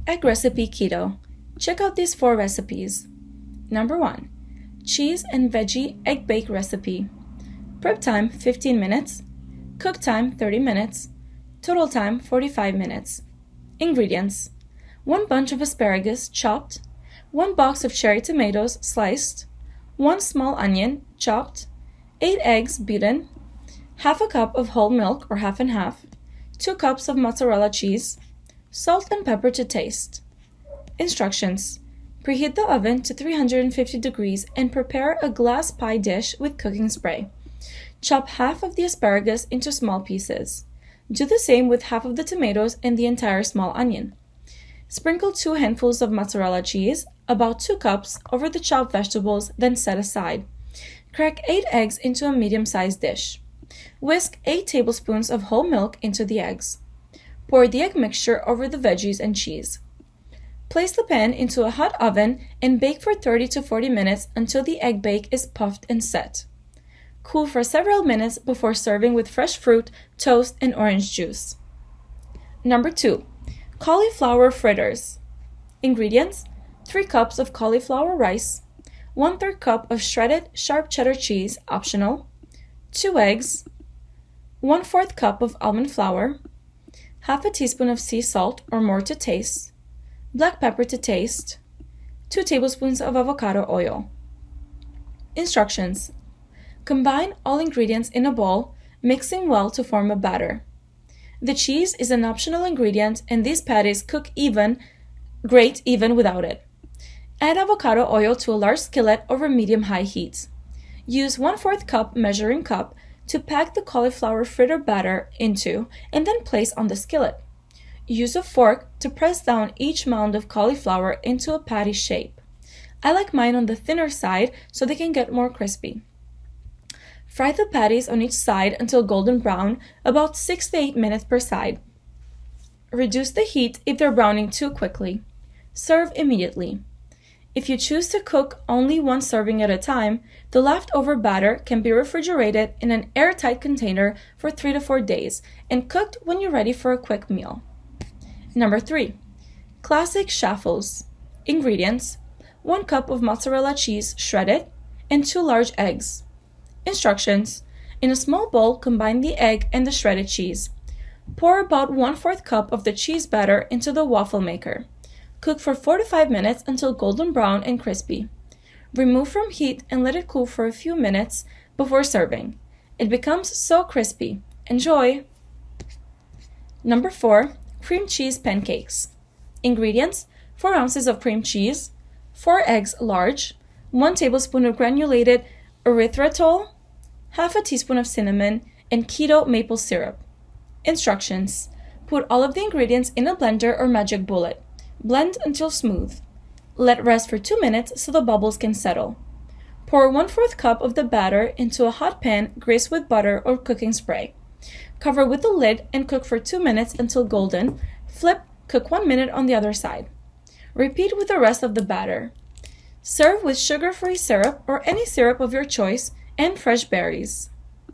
Egg recipe keto. Check out these 4 recipes. Number 1. Cheese and veggie egg bake recipe. Prep time 15 minutes. Cook time 30 minutes. Total time 45 minutes. Ingredients: 1 bunch of asparagus chopped, 1 box of cherry tomatoes sliced, 1 small onion chopped, 8 eggs beaten, half a cup of whole milk or half and half, 2 cups of mozzarella cheese, salt and pepper to taste. Instructions: preheat the oven to 350 degrees and prepare a glass pie dish with cooking spray. Chop half of the asparagus into small pieces. Do the same with half of the tomatoes and the entire small onion. Sprinkle 2 handfuls of mozzarella cheese, about 2 cups, over the chopped vegetables, then set aside. Crack 8 eggs into a medium-sized dish. Whisk 8 tablespoons of whole milk into the eggs. Pour the egg mixture over the veggies and cheese. Place the pan into a hot oven and bake for 30 to 40 minutes until the egg bake is puffed and set. Cool for several minutes before serving with fresh fruit, toast, and orange juice. Number 2. Cauliflower Fritters. Ingredients: 3 cups of cauliflower rice, 1/3 cup of shredded sharp cheddar cheese, optional, 2 eggs, 1/4 cup of almond flour, half a teaspoon of sea salt or more to taste, black pepper to taste, 2 tablespoons of avocado oil. Instructions: combine all ingredients in a bowl, mixing well to form a batter. The cheese is an optional ingredient, and these patties cook great even without it. Add avocado oil to a large skillet over medium-high heat. Use 1/4 cup measuring cup to pack the cauliflower fritter batter into and then place on the skillet. Use a fork to press down each mound of cauliflower into a patty shape. I like mine on the thinner side so they can get more crispy. Fry the patties on each side until golden brown, about 6 to 8 minutes per side. Reduce the heat if they're browning too quickly. Serve immediately. If you choose to cook only 1 serving at a time, the leftover batter can be refrigerated in an airtight container for 3 to 4 days and cooked when you're ready for a quick meal. Number 3. Classic Chaffles. Ingredients: 1 cup of mozzarella cheese shredded and 2 large eggs. Instructions: in a small bowl, combine the egg and the shredded cheese. Pour about 1/4 cup of the cheese batter into the waffle maker. Cook for 4 to 5 minutes until golden brown and crispy. Remove from heat and let it cool for a few minutes before serving. It becomes so crispy. Enjoy! Number 4. Cream cheese pancakes. Ingredients: 4 ounces of cream cheese, 4 eggs large, 1 tablespoon of granulated erythritol, half a teaspoon of cinnamon, and keto maple syrup. Instructions: put all of the ingredients in a blender or magic bullet. Blend until smooth. Let rest for 2 minutes so the bubbles can settle. Pour 1/4 cup of the batter into a hot pan greased with butter or cooking spray. Cover with the lid and cook for 2 minutes until golden. Flip, cook 1 minute on the other side. Repeat with the rest of the batter. Serve with sugar-free syrup or any syrup of your choice and fresh berries.